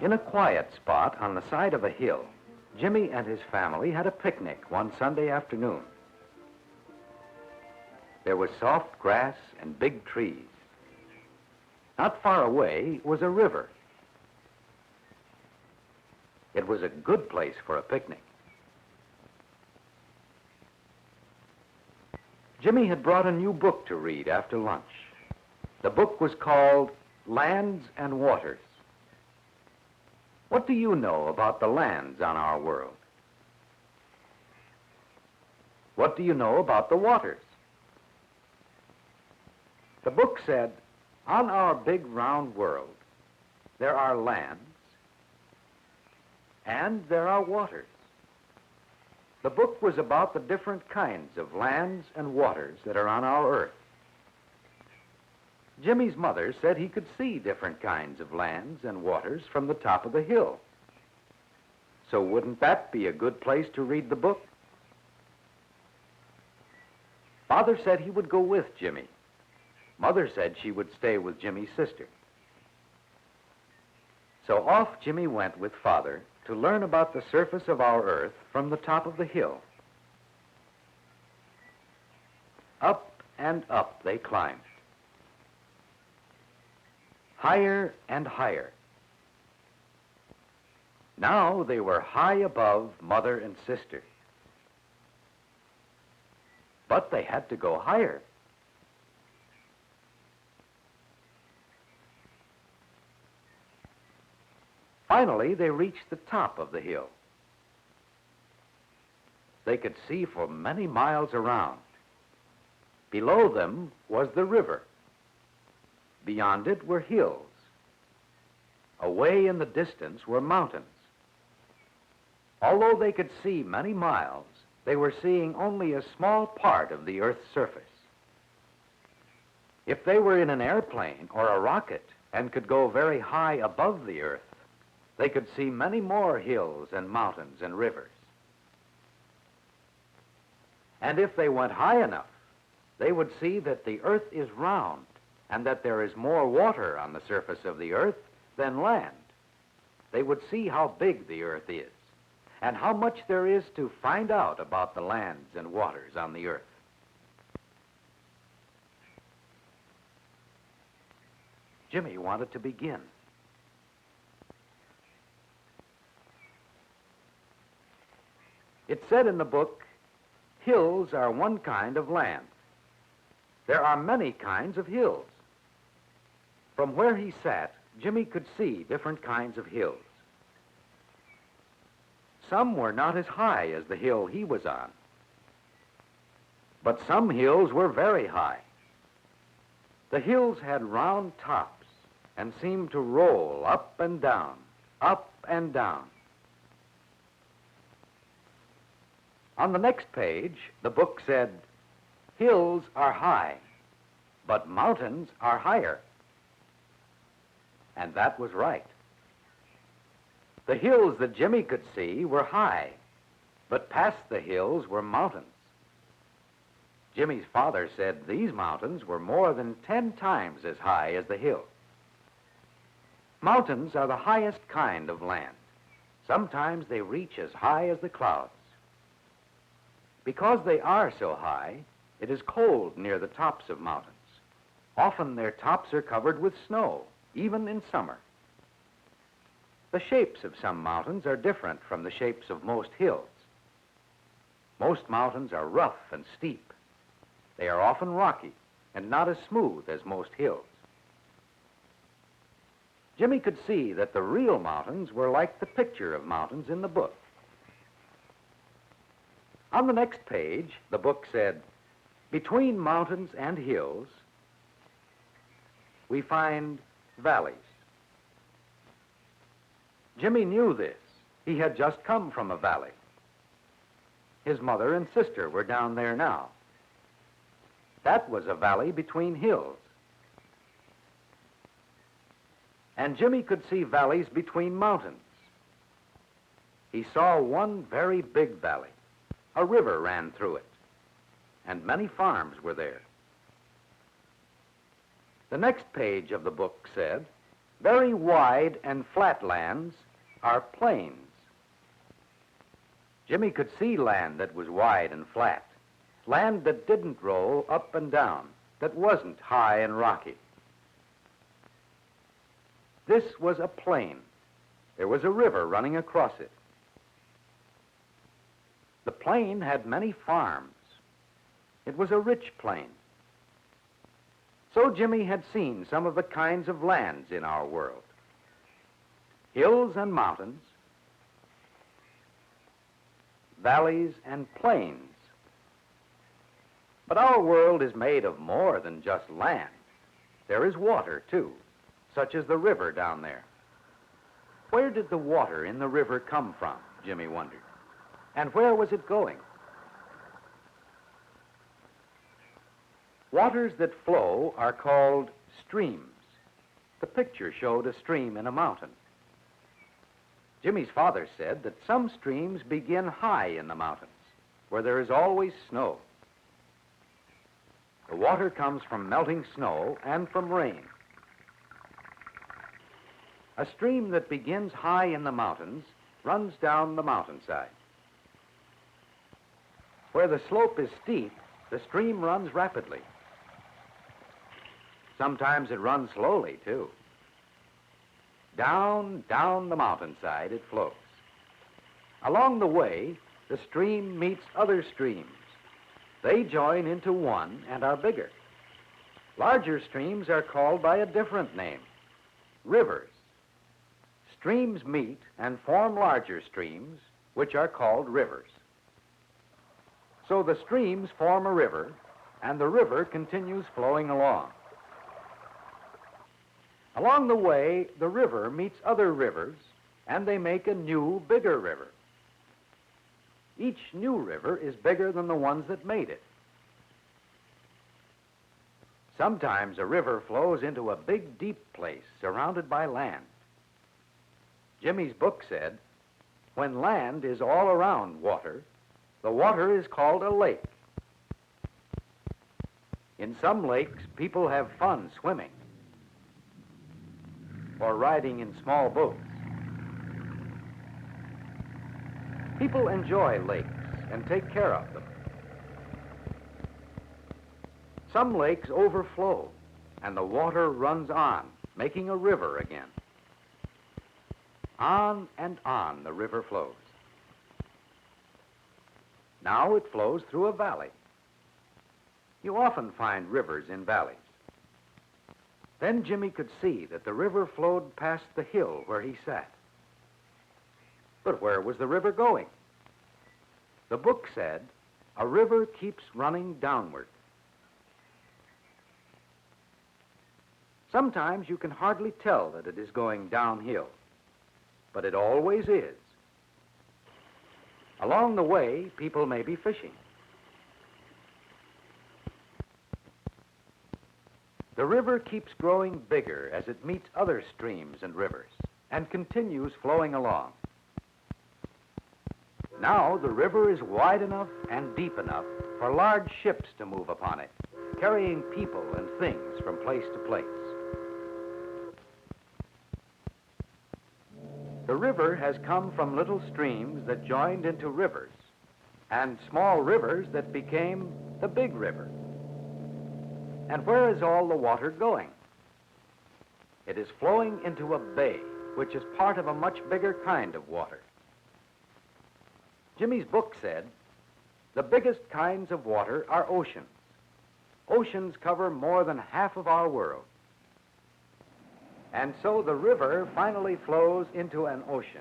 In a quiet spot on the side of a hill, Jimmy and his family had a picnic one Sunday afternoon. There was soft grass and big trees. Not far away was a river. It was a good place for a picnic. Jimmy had brought a new book to read after lunch. The book was called Lands and Waters. What do you know about the lands on our world? What do you know about the waters? The book said, on our big round world, there are lands and there are waters. The book was about the different kinds of lands and waters that are on our earth. Jimmy's mother said he could see different kinds of lands and waters from the top of the hill. So wouldn't that be a good place to read the book? Father said he would go with Jimmy. Mother said she would stay with Jimmy's sister. So off Jimmy went with Father to learn about the surface of our earth from the top of the hill. Up and up they climbed. Higher and higher. Now they were high above Mother and sister. But they had to go higher. Finally, they reached the top of the hill. They could see for many miles around. Below them was the river. Beyond it were hills. Away in the distance were mountains. Although they could see many miles, they were seeing only a small part of the Earth's surface. If they were in an airplane or a rocket and could go very high above the Earth, they could see many more hills and mountains and rivers. And if they went high enough, they would see that the Earth is round and that there is more water on the surface of the Earth than land. They would see how big the Earth is and how much there is to find out about the lands and waters on the Earth. Jimmy wanted to begin. It said in the book, hills are one kind of land. There are many kinds of hills. From where he sat, Jimmy could see different kinds of hills. Some were not as high as the hill he was on, but some hills were very high. The hills had round tops and seemed to roll up and down, up and down. On the next page, the book said, hills are high, but mountains are higher. And that was right. The hills that Jimmy could see were high, but past the hills were mountains. Jimmy's father said these mountains were more than 10 times as high as the hill. Mountains are the highest kind of land. Sometimes they reach as high as the clouds. Because they are so high, it is cold near the tops of mountains. Often their tops are covered with snow, even in summer. The shapes of some mountains are different from the shapes of most hills. Most mountains are rough and steep. They are often rocky and not as smooth as most hills. Jimmy could see that the real mountains were like the picture of mountains in the book. On the next page, the book said, between mountains and hills, we find valleys. Jimmy knew this. He had just come from a valley. His mother and sister were down there now. That was a valley between hills. And Jimmy could see valleys between mountains. He saw one very big valley. A river ran through it, and many farms were there. The next page of the book said, Very wide and flat lands are plains. Jimmy could see land that was wide and flat, land that didn't roll up and down, that wasn't high and rocky. This was a plain. There was a river running across it. The plain had many farms. It was a rich plain. So Jimmy had seen some of the kinds of lands in our world. Hills and mountains, valleys and plains. But our world is made of more than just land. There is water, too, such as the river down there. Where did the water in the river come from, Jimmy wondered? And where was it going? Waters that flow are called streams. The picture showed a stream in a mountain. Jimmy's father said that some streams begin high in the mountains, where there is always snow. The water comes from melting snow and from rain. A stream that begins high in the mountains runs down the mountainside. Where the slope is steep, the stream runs rapidly. Sometimes it runs slowly, too. Down the mountainside it flows. Along the way, the stream meets other streams. They join into one and are bigger. Larger streams are called by a different name, rivers. Streams meet and form larger streams, which are called rivers. So the streams form a river, and the river continues flowing along. Along the way, the river meets other rivers, and they make a new, bigger river. Each new river is bigger than the ones that made it. Sometimes a river flows into a big, deep place surrounded by land. Jimmy's book said, when land is all around water, the water is called a lake. In some lakes, people have fun swimming or riding in small boats. People enjoy lakes and take care of them. Some lakes overflow, and the water runs on, making a river again. On and on the river flows. Now it flows through a valley. You often find rivers in valleys. Then Jimmy could see that the river flowed past the hill where he sat. But where was the river going? The book said, a river keeps running downward. Sometimes you can hardly tell that it is going downhill, but it always is. Along the way, people may be fishing. The river keeps growing bigger as it meets other streams and rivers and continues flowing along. Now the river is wide enough and deep enough for large ships to move upon it, carrying people and things from place to place. The river has come from little streams that joined into rivers, and small rivers that became the big river. And where is all the water going? It is flowing into a bay, which is part of a much bigger kind of water. Jimmy's book said, the biggest kinds of water are oceans. Oceans cover more than half of our world. And so the river finally flows into an ocean.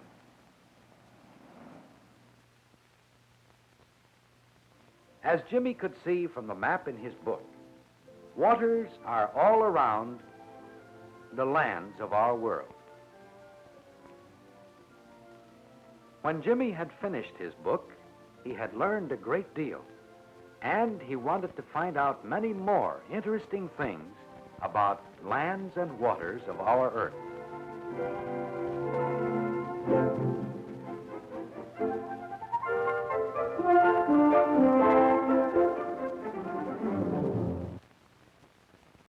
As Jimmy could see from the map in his book, waters are all around the lands of our world. When Jimmy had finished his book, he had learned a great deal, and he wanted to find out many more interesting things about lands and waters of our earth.